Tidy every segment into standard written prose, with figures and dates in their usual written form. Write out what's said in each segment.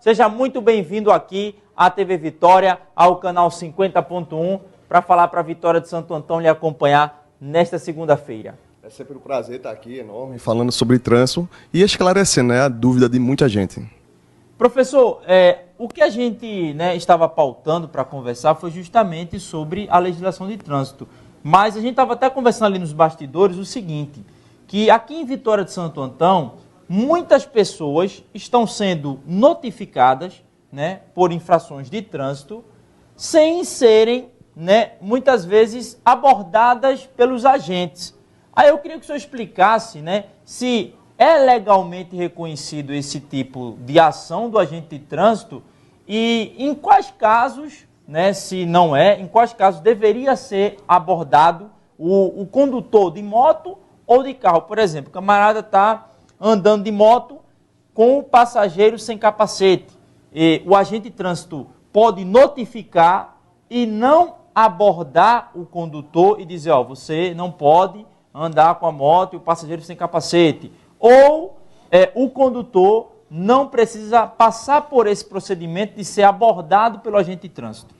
Seja muito bem-vindo aqui à TV Vitória, ao canal 50.1, para falar para a Vitória de Santo Antão lhe acompanhar nesta segunda-feira. É sempre um prazer estar aqui, enorme, falando sobre trânsito e esclarecendo a dúvida de muita gente. Professor, o que a gente estava pautando para conversar foi justamente sobre a legislação de trânsito. Mas a gente estava até conversando ali nos bastidores o seguinte, que aqui em Vitória de Santo Antão, muitas pessoas estão sendo notificadas por infrações de trânsito sem serem, muitas vezes, abordadas pelos agentes. Aí eu queria que o senhor explicasse se é legalmente reconhecido esse tipo de ação do agente de trânsito e em quais casos, se não é, em quais casos deveria ser abordado o condutor de moto ou de carro. Por exemplo, o camarada está andando de moto com o passageiro sem capacete. E o agente de trânsito pode notificar e não abordar o condutor e dizer, você não pode andar com a moto e o passageiro sem capacete. Ou o condutor não precisa passar por esse procedimento de ser abordado pelo agente de trânsito.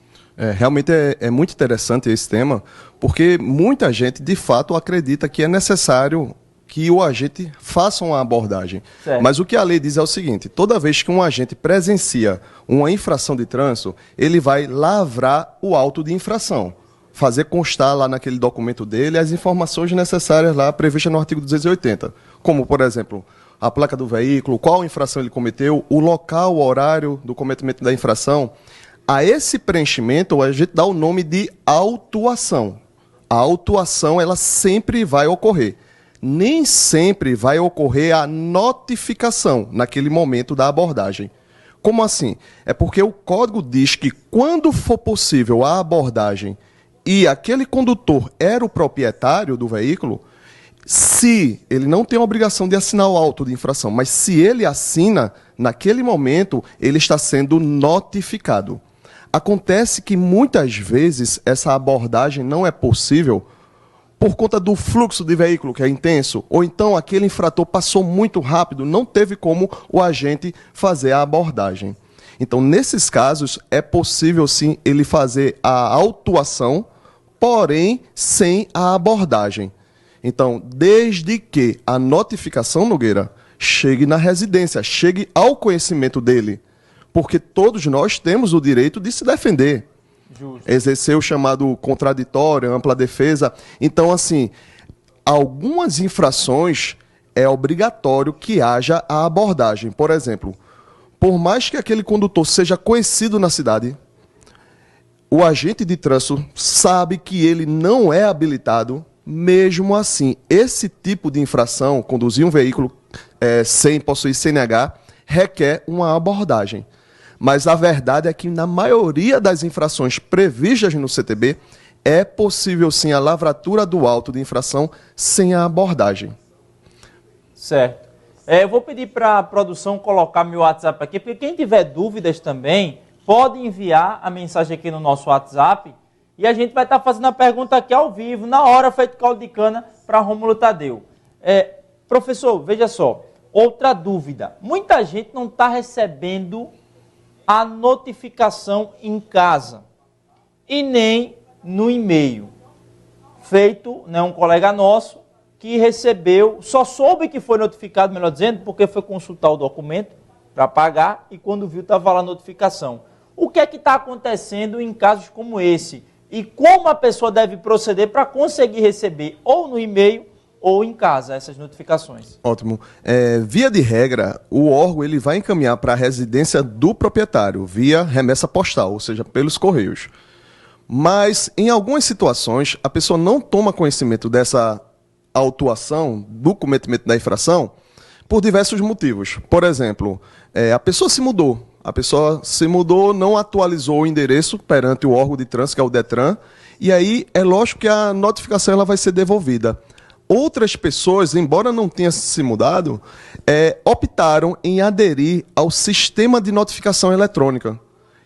Realmente é muito interessante esse tema, porque muita gente, de fato, acredita que é necessário que o agente faça uma abordagem. Certo. Mas o que a lei diz é o seguinte, toda vez que um agente presencia uma infração de trânsito, ele vai lavrar o auto de infração, fazer constar lá naquele documento dele as informações necessárias lá previstas no artigo 280, como, por exemplo, a placa do veículo, qual infração ele cometeu, o local, o horário do cometimento da infração. A esse preenchimento, a gente dá o nome de autuação. A autuação, ela sempre vai ocorrer. Nem sempre vai ocorrer a notificação naquele momento da abordagem. Como assim? É porque o código diz que quando for possível a abordagem e aquele condutor era o proprietário do veículo, se ele não tem a obrigação de assinar o auto de infração, mas se ele assina, naquele momento ele está sendo notificado. Acontece que muitas vezes essa abordagem não é possível por conta do fluxo de veículo que é intenso, ou então aquele infrator passou muito rápido, não teve como o agente fazer a abordagem. Então, nesses casos, é possível sim ele fazer a autuação, porém sem a abordagem. Então, desde que a notificação, Nogueira, chegue na residência, chegue ao conhecimento dele, porque todos nós temos o direito de se defender. Justo. Exercer o chamado contraditório, ampla defesa. Então, assim, algumas infrações é obrigatório que haja a abordagem. Por exemplo, por mais que aquele condutor seja conhecido na cidade, o agente de trânsito sabe que ele não é habilitado. Mesmo assim, esse tipo de infração, conduzir um veículo sem possuir CNH, requer uma abordagem. Mas a verdade é que na maioria das infrações previstas no CTB, é possível sim a lavratura do auto de infração sem a abordagem. Certo. Eu vou pedir para a produção colocar meu WhatsApp aqui, porque quem tiver dúvidas também, pode enviar a mensagem aqui no nosso WhatsApp e a gente vai estar fazendo a pergunta aqui ao vivo, na hora, feito caldo de cana, para Rômulo Tadeu. Professor, veja só, outra dúvida. Muita gente não está recebendo a notificação em casa e nem no e-mail. Feito, um colega nosso que recebeu, só soube que foi notificado, melhor dizendo, porque foi consultar o documento para pagar e quando viu estava lá a notificação. O que é que está acontecendo em casos como esse? E como a pessoa deve proceder para conseguir receber ou no e-mail ou em casa essas notificações? Ótimo. Via de regra, o órgão ele vai encaminhar para a residência do proprietário, via remessa postal, ou seja, pelos correios. Mas, em algumas situações, a pessoa não toma conhecimento dessa autuação, do cometimento da infração, por diversos motivos. Por exemplo, a pessoa se mudou, não atualizou o endereço perante o órgão de trânsito, que é o DETRAN, e aí é lógico que a notificação ela vai ser devolvida. Outras pessoas, embora não tenham se mudado, optaram em aderir ao sistema de notificação eletrônica,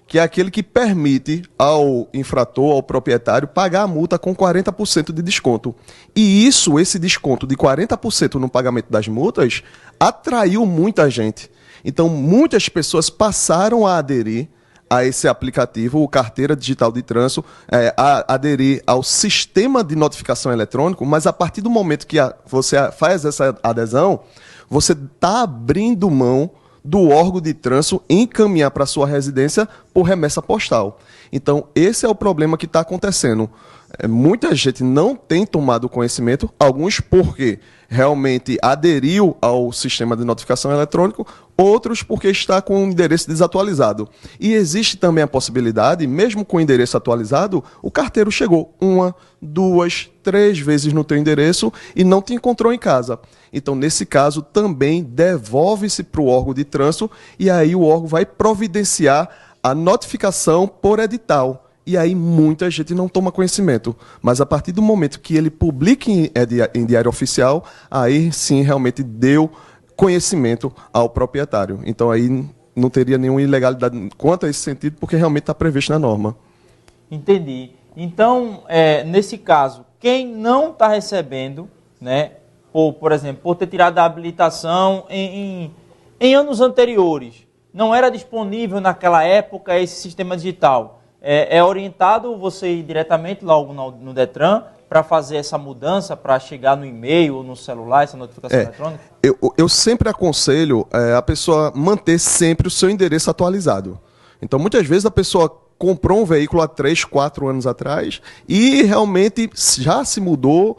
que é aquele que permite ao infrator, ao proprietário, pagar a multa com 40% de desconto. E esse desconto de 40% no pagamento das multas, atraiu muita gente. Então, muitas pessoas passaram a aderir a esse aplicativo, o Carteira Digital de Trânsito, a aderir ao sistema de notificação eletrônico, mas a partir do momento que você faz essa adesão, você está abrindo mão do órgão de trânsito encaminhar para sua residência por remessa postal. Então, esse é o problema que está acontecendo. Muita gente não tem tomado conhecimento, alguns porque realmente aderiu ao sistema de notificação eletrônico, outros porque está com o endereço desatualizado. E existe também a possibilidade, mesmo com o endereço atualizado, o carteiro chegou 1, 2, 3 vezes no teu endereço e não te encontrou em casa. Então, nesse caso, também devolve-se para o órgão de trânsito e aí o órgão vai providenciar a notificação por edital. E aí muita gente não toma conhecimento. Mas a partir do momento que ele publica em diário oficial, aí sim realmente deu conhecimento ao proprietário. Então aí não teria nenhuma ilegalidade quanto a esse sentido, porque realmente está previsto na norma. Entendi. Então, nesse caso, quem não está recebendo, né, por exemplo, por ter tirado a habilitação em anos anteriores, não era disponível naquela época esse sistema digital, é orientado você ir diretamente logo no Detran para fazer essa mudança, para chegar no e-mail ou no celular, essa notificação eletrônica? Eu sempre aconselho a pessoa manter sempre o seu endereço atualizado. Então, muitas vezes a pessoa comprou um veículo há 3, 4 anos atrás e realmente já se mudou,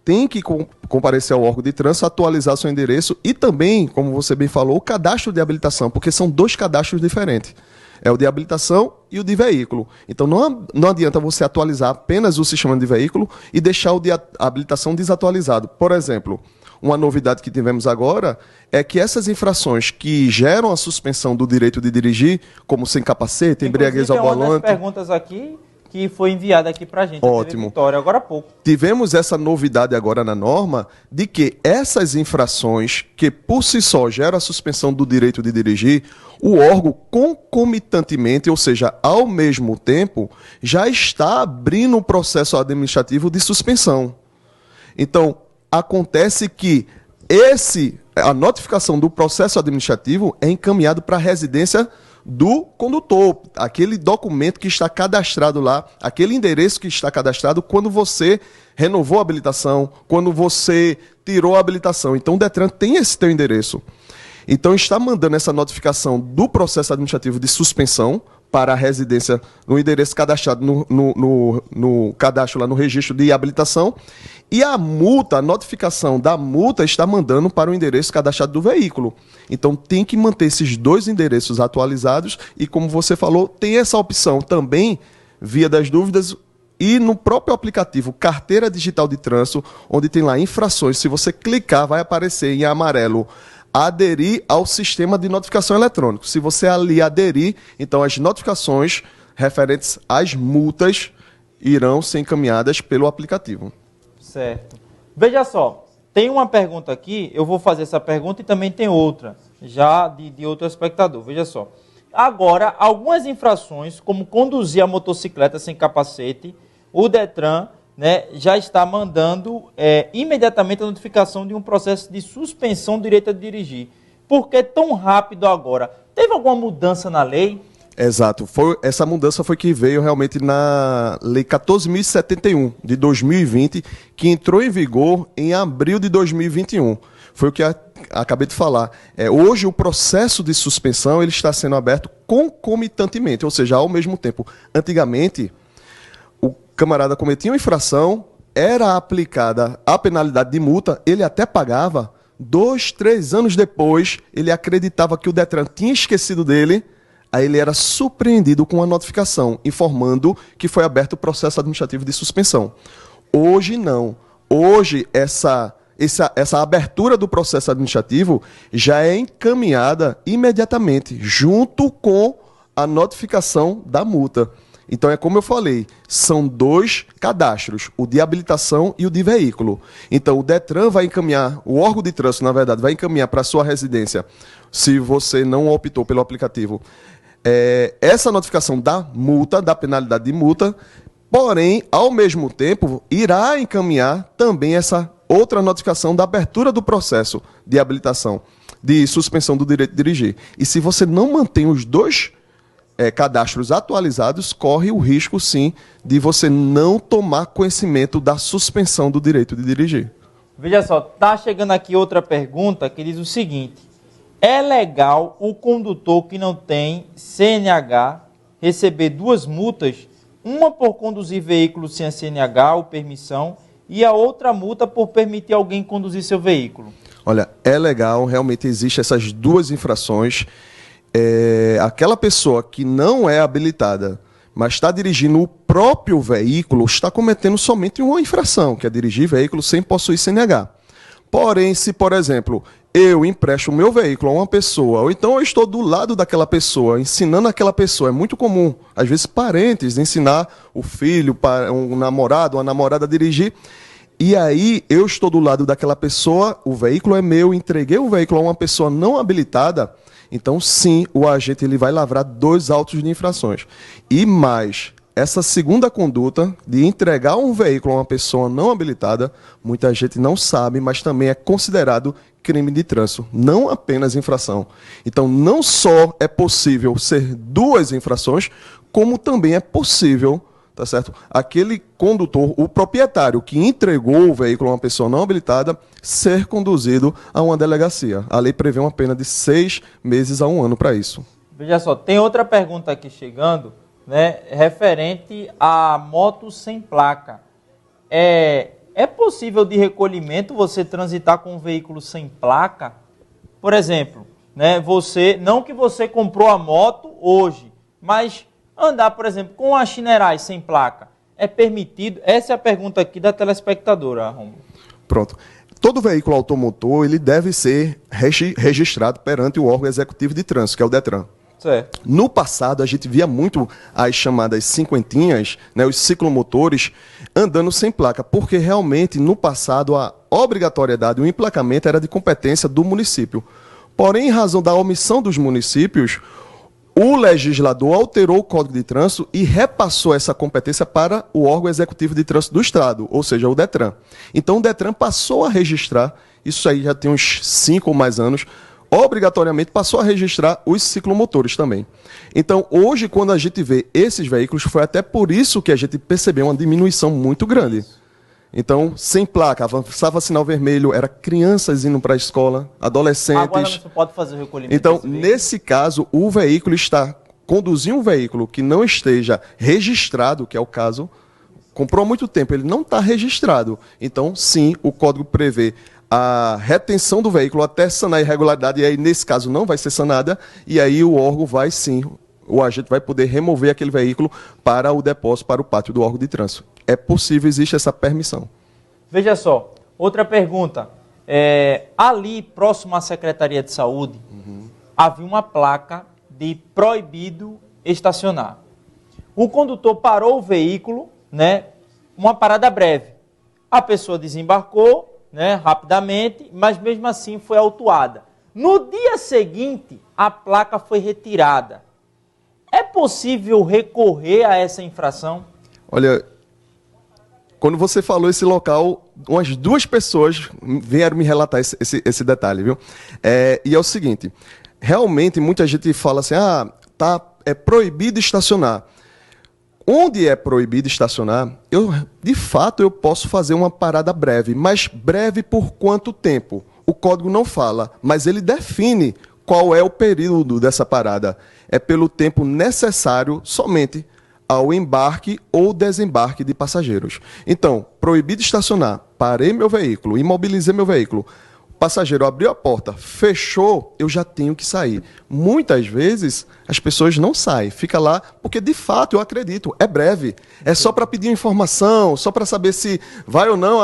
tem que comparecer ao órgão de trânsito, atualizar seu endereço e também, como você bem falou, o cadastro de habilitação, porque são 2 cadastros diferentes. É o de habilitação e o de veículo. Então, não adianta você atualizar apenas o sistema de veículo e deixar o de habilitação desatualizado. Por exemplo, uma novidade que tivemos agora é que essas infrações que geram a suspensão do direito de dirigir, como sem capacete, embriaguez ao volante... Tem uma das perguntas aqui que foi enviada aqui para a gente. Ótimo. Vitória, agora há pouco. Tivemos essa novidade agora na norma de que essas infrações que por si só geram a suspensão do direito de dirigir, o órgão concomitantemente, ou seja, ao mesmo tempo, já está abrindo um processo administrativo de suspensão. Então, acontece que a notificação do processo administrativo é encaminhado para a residência do condutor, aquele documento que está cadastrado lá, aquele endereço que está cadastrado quando você renovou a habilitação, quando você tirou a habilitação. Então, o Detran tem esse teu endereço. Então, está mandando essa notificação do processo administrativo de suspensão para a residência no endereço cadastrado no cadastro lá no registro de habilitação. E a notificação da multa está mandando para o endereço cadastrado do veículo. Então tem que manter esses 2 endereços atualizados e, como você falou, tem essa opção também, via das dúvidas, e no próprio aplicativo Carteira Digital de Trânsito, onde tem lá infrações. Se você clicar, vai aparecer em amarelo aderir ao sistema de notificação eletrônico. Se você ali aderir, então as notificações referentes às multas irão ser encaminhadas pelo aplicativo. Certo. Veja só, tem uma pergunta aqui, eu vou fazer essa pergunta e também tem outra, já de outro espectador. Veja só. Agora, algumas infrações, como conduzir a motocicleta sem capacete, o Detran, né, já está mandando imediatamente a notificação de um processo de suspensão do direito a dirigir. Por que tão rápido agora? Teve alguma mudança na lei? Exato. Essa mudança foi que veio realmente na Lei 14.071, de 2020, que entrou em vigor em abril de 2021. Foi o que acabei de falar. Hoje, o processo de suspensão ele está sendo aberto concomitantemente, ou seja, ao mesmo tempo. Antigamente, o camarada cometia uma infração, era aplicada a penalidade de multa, ele até pagava, 2, 3 anos depois, ele acreditava que o Detran tinha esquecido dele, aí ele era surpreendido com uma notificação, informando que foi aberto o processo administrativo de suspensão. Hoje não. Hoje essa abertura do processo administrativo já é encaminhada imediatamente, junto com a notificação da multa. Então, é como eu falei, são 2 cadastros, o de habilitação e o de veículo. Então, o Detran vai encaminhar, o órgão de trânsito, na verdade, vai encaminhar para a sua residência, se você não optou pelo aplicativo, essa notificação da multa, da penalidade de multa, porém, ao mesmo tempo, irá encaminhar também essa outra notificação da abertura do processo de habilitação. de suspensão do direito de dirigir. E se você não mantém os dois cadastros atualizados, corre o risco, sim, de você não tomar conhecimento da suspensão do direito de dirigir. Veja só, tá chegando aqui outra pergunta que diz o seguinte: é legal o condutor que não tem CNH receber 2 multas, uma por conduzir veículo sem a CNH ou permissão e a outra multa por permitir alguém conduzir seu veículo? Olha, é legal, realmente existem essas 2 infrações. Aquela pessoa que não é habilitada, mas está dirigindo o próprio veículo, está cometendo somente uma infração, que é dirigir veículo sem possuir CNH. Porém, se, por exemplo, eu empresto o meu veículo a uma pessoa, ou então eu estou do lado daquela pessoa, ensinando aquela pessoa, é muito comum, às vezes parentes, ensinar o filho, um namorado, uma namorada a dirigir, e aí eu estou do lado daquela pessoa, o veículo é meu, entreguei o veículo a uma pessoa não habilitada, então sim, o agente ele vai lavrar 2 autos de infrações. E mais, essa segunda conduta de entregar um veículo a uma pessoa não habilitada, muita gente não sabe, mas também é considerado crime de trânsito, não apenas infração. Então não só é possível ser 2 infrações, como também é possível, tá certo? Aquele condutor, o proprietário que entregou o veículo a uma pessoa não habilitada, ser conduzido a uma delegacia. A lei prevê uma pena de 6 meses a 1 ano para isso. Veja só, tem outra pergunta aqui chegando, né, referente a moto sem placa. É possível de recolhimento você transitar com um veículo sem placa? Por exemplo, né, não que você comprou a moto hoje, mas andar, por exemplo, com a Chinerai sem placa, é permitido? Essa é a pergunta aqui da telespectadora, Romulo. Pronto. Todo veículo automotor ele deve ser registrado perante o órgão executivo de trânsito, que é o DETRAN. Certo. No passado, a gente via muito as chamadas cinquentinhas, né, os ciclomotores, andando sem placa, porque realmente, no passado, a obrigatoriedade, o emplacamento era de competência do município. Porém, em razão da omissão dos municípios, o legislador alterou o Código de Trânsito e repassou essa competência para o órgão executivo de trânsito do Estado, ou seja, o DETRAN. Então, o DETRAN passou a registrar, isso aí já tem uns 5 ou mais anos, obrigatoriamente passou a registrar os ciclomotores também. Então, hoje, quando a gente vê esses veículos, foi até por isso que a gente percebeu uma diminuição muito grande. Então, sem placa, avançava sinal vermelho, era crianças indo para a escola, adolescentes. Agora você pode fazer o recolhimento. Então, nesse caso, o veículo conduzir um veículo que não esteja registrado, que é o caso, comprou há muito tempo, ele não está registrado. Então, sim, o código prevê a retenção do veículo até sanar a irregularidade, e aí, nesse caso, não vai ser sanada, e aí o órgão vai sim, o agente vai poder remover aquele veículo para o depósito, para o pátio do órgão de trânsito. É possível, existe essa permissão. Veja só, outra pergunta. Ali, próximo à Secretaria de Saúde, havia uma placa de proibido estacionar. O condutor parou o veículo, né, uma parada breve. A pessoa desembarcou, né, rapidamente, mas mesmo assim foi autuada. No dia seguinte, a placa foi retirada. É possível recorrer a essa infração? Olha, quando você falou esse local, umas 2 pessoas vieram me relatar esse detalhe, viu? E é o seguinte, realmente muita gente fala assim, é proibido estacionar. Onde é proibido estacionar, de fato eu posso fazer uma parada breve, mas breve por quanto tempo? O código não fala, mas ele define qual é o período dessa parada. É pelo tempo necessário somente ao embarque ou desembarque de passageiros. Então, proibido estacionar, parei meu veículo, imobilizei meu veículo, o passageiro abriu a porta, fechou, eu já tenho que sair. Muitas vezes as pessoas não saem, fica lá, porque de fato eu acredito, é breve, é só para pedir informação, só para saber se vai ou não,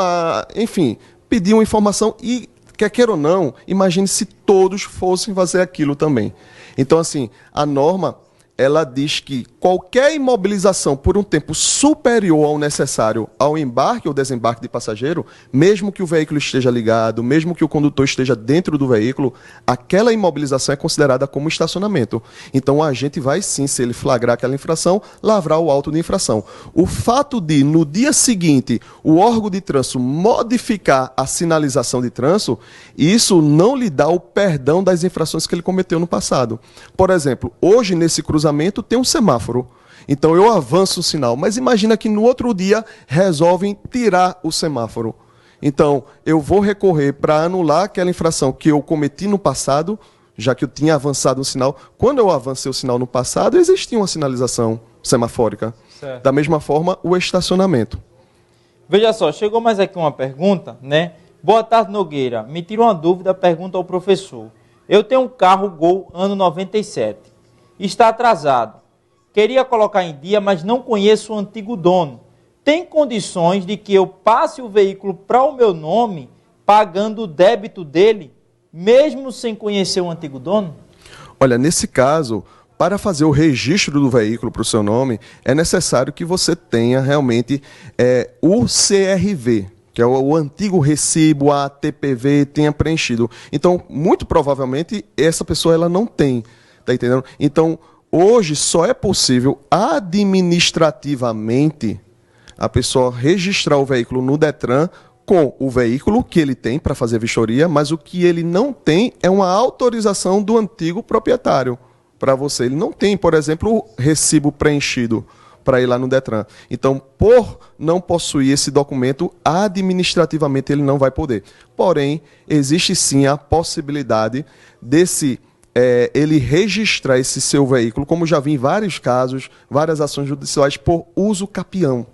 enfim, pedir uma informação e, quer queira ou não, imagine se todos fossem fazer aquilo também. Então, assim, a norma ela diz que qualquer imobilização por um tempo superior ao necessário ao embarque ou desembarque de passageiro, mesmo que o veículo esteja ligado, mesmo que o condutor esteja dentro do veículo, aquela imobilização é considerada como estacionamento. Então, o agente vai sim, se ele flagrar aquela infração, lavrar o auto de infração. O fato de, no dia seguinte, o órgão de trânsito modificar a sinalização de trânsito, isso não lhe dá o perdão das infrações que ele cometeu no passado. Por exemplo, hoje, nesse cruzamento, tem um semáforo. Então eu avanço o sinal, mas imagina que no outro dia resolvem tirar o semáforo. Então eu vou recorrer para anular aquela infração que eu cometi no passado, já que eu tinha avançado o sinal. Quando eu avancei o sinal no passado, existia uma sinalização semafórica. Certo. Da mesma forma, o estacionamento. Veja só, chegou mais aqui uma pergunta, né? Boa tarde, Nogueira. Me tira uma dúvida, pergunta ao professor. Eu tenho um carro Gol ano 97. Está atrasado. Queria colocar em dia, mas não conheço o antigo dono. Tem condições de que eu passe o veículo para o meu nome, pagando o débito dele, mesmo sem conhecer o antigo dono? Olha, nesse caso, para fazer o registro do veículo para o seu nome, é necessário que você tenha realmente o CRV, que é o antigo recibo, a TPV, tenha preenchido. Então, muito provavelmente, essa pessoa ela não tem. Tá entendendo? Então, hoje só é possível administrativamente a pessoa registrar o veículo no Detran com o veículo que ele tem para fazer vistoria, mas o que ele não tem é uma autorização do antigo proprietário para você. Ele não tem, por exemplo, o recibo preenchido para ir lá no Detran. Então, por não possuir esse documento, administrativamente ele não vai poder. Porém, existe sim a possibilidade desse ele registrar esse seu veículo, como já vi em vários casos, várias ações judiciais por uso capião.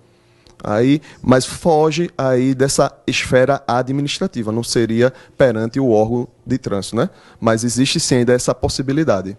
Mas foge aí dessa esfera administrativa, não seria perante o órgão de trânsito, né? Mas existe sim ainda essa possibilidade.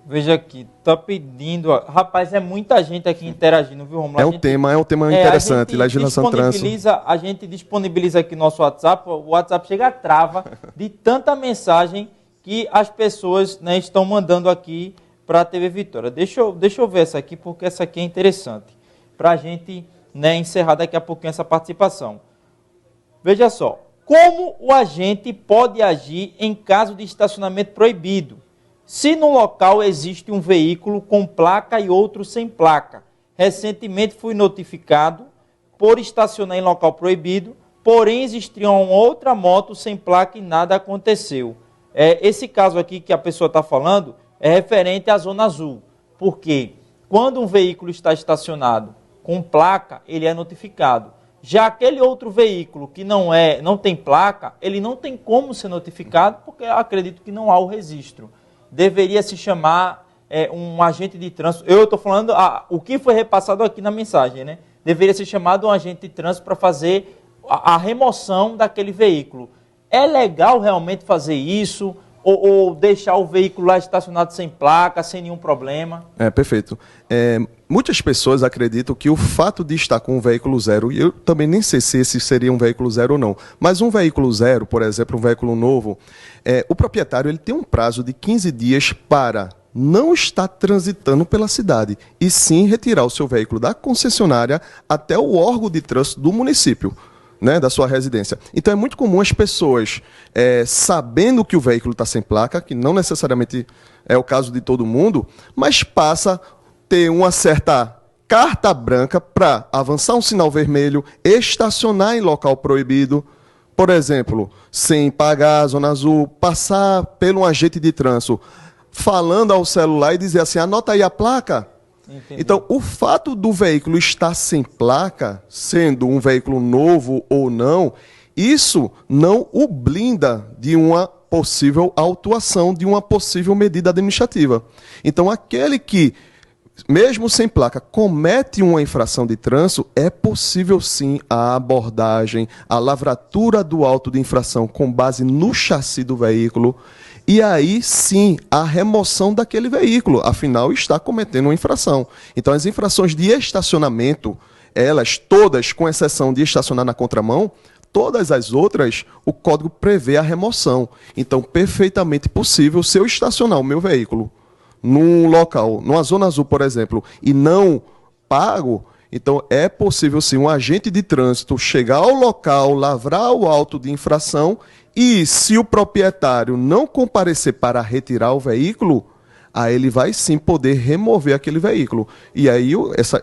Veja aqui, está pedindo... Rapaz, é muita gente aqui interagindo, viu, Romulo? É um tema interessante, legislação trânsito. A gente disponibiliza aqui nosso WhatsApp, o WhatsApp chega a trava de tanta mensagem que as pessoas, né, estão mandando aqui para a TV Vitória. Deixa eu ver essa aqui, porque essa aqui é interessante, para a gente, né, encerrar daqui a pouquinho essa participação. Veja só, como o agente pode agir em caso de estacionamento proibido? Se no local existe um veículo com placa e outro sem placa. Recentemente fui notificado por estacionar em local proibido, porém existia uma outra moto sem placa e nada aconteceu. Esse caso aqui que a pessoa está falando é referente à Zona Azul, porque quando um veículo está estacionado com placa, ele é notificado. Já aquele outro veículo que não tem placa, ele não tem como ser notificado, porque eu acredito que não há o registro. Deveria se chamar um agente de trânsito. Eu estou falando o que foi repassado aqui na mensagem, né? Deveria ser chamado um agente de trânsito para fazer a remoção daquele veículo. É legal realmente fazer isso ou deixar o veículo lá estacionado sem placa, sem nenhum problema? Perfeito. Muitas pessoas acreditam que o fato de estar com um veículo zero, e eu também nem sei se esse seria um veículo zero ou não, mas um veículo zero, por exemplo, um veículo novo, o proprietário ele tem um prazo de 15 dias para não estar transitando pela cidade, e sim retirar o seu veículo da concessionária até o órgão de trânsito do município, né, da sua residência. Então é muito comum as pessoas, sabendo que o veículo está sem placa, que não necessariamente é o caso de todo mundo, mas passa a ter uma certa carta branca para avançar um sinal vermelho, estacionar em local proibido, por exemplo, sem pagar a Zona Azul, passar pelo agente de trânsito, falando ao celular e dizer assim, anota aí a placa. Entendi. Então, o fato do veículo estar sem placa, sendo um veículo novo ou não, isso não o blinda de uma possível autuação, de uma possível medida administrativa. Então, aquele que, mesmo sem placa, comete uma infração de trânsito, é possível sim a abordagem, a lavratura do auto de infração com base no chassi do veículo, e aí sim a remoção daquele veículo, afinal está cometendo uma infração. Então as infrações de estacionamento, elas todas, com exceção de estacionar na contramão, todas as outras, o código prevê a remoção. Então perfeitamente possível se eu estacionar o meu veículo num local, numa zona azul, por exemplo, e não pago, então é possível sim um agente de trânsito chegar ao local, lavrar o auto de infração e, se o proprietário não comparecer para retirar o veículo, aí ele vai sim poder remover aquele veículo. E aí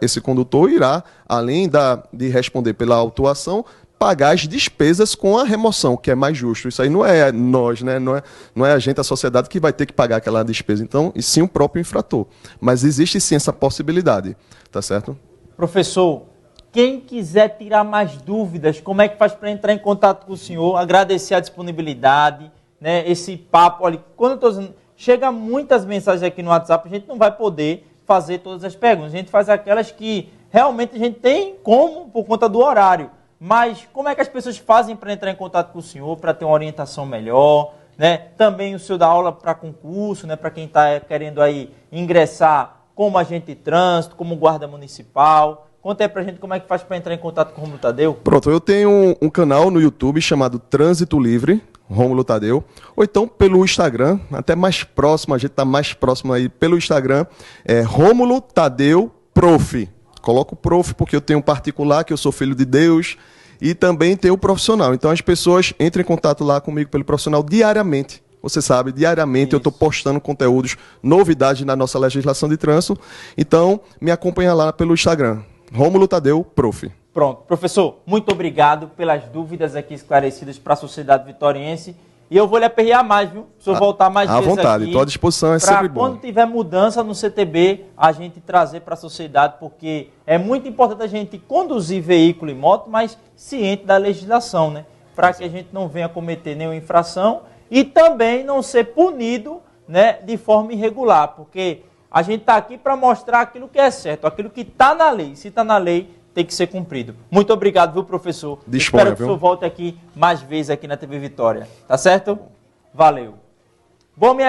esse condutor irá, além de responder pela autuação, pagar as despesas com a remoção, que é mais justo. Isso aí não é nós, né? Não é a gente, a sociedade, que vai ter que pagar aquela despesa. Então, e sim o próprio infrator. Mas existe sim essa possibilidade, tá certo? Professor, quem quiser tirar mais dúvidas, como é que faz para entrar em contato com o senhor? Agradecer a disponibilidade, né? Esse papo, olha, quando eu estou dizendo, chega muitas mensagens aqui no WhatsApp, a gente não vai poder fazer todas as perguntas. A gente faz aquelas que realmente a gente tem como, por conta do horário. Mas como é que as pessoas fazem para entrar em contato com o senhor, para ter uma orientação melhor, né? Também o senhor dá aula para concurso, né? Para quem está querendo aí ingressar como agente de trânsito, como guarda municipal. Conta aí pra gente como é que faz para entrar em contato com o Rômulo Tadeu. Pronto, eu tenho um canal no YouTube chamado Trânsito Livre, Rômulo Tadeu, ou então pelo Instagram, até mais próximo, a gente está mais próximo aí pelo Instagram, é Rômulo Tadeu Prof. Coloco prof porque eu tenho um particular, que eu sou filho de Deus, e também tenho o profissional. Então as pessoas entram em contato lá comigo pelo profissional diariamente. Você sabe, diariamente eu estou postando conteúdos, novidades na nossa legislação de trânsito. Então me acompanha lá pelo Instagram, Rômulo Tadeu Prof. Pronto. Professor, muito obrigado pelas dúvidas aqui esclarecidas para a sociedade vitoriense. E eu vou lhe aperrear mais, viu? Se eu voltar mais vezes aqui. À vontade, estou à disposição, é sempre bom. Quando tiver mudança no CTB, a gente trazer para a sociedade, porque é muito importante a gente conduzir veículo e moto, mas ciente da legislação, né? Para que a gente não venha cometer nenhuma infração e também não ser punido, né, de forma irregular, porque a gente está aqui para mostrar aquilo que é certo, aquilo que está na lei. Se está na lei, tem que ser cumprido. Muito obrigado, viu, professor? Disponha, espero que o senhor volte aqui mais vezes aqui na TV Vitória. Tá certo? Valeu. Bom, minha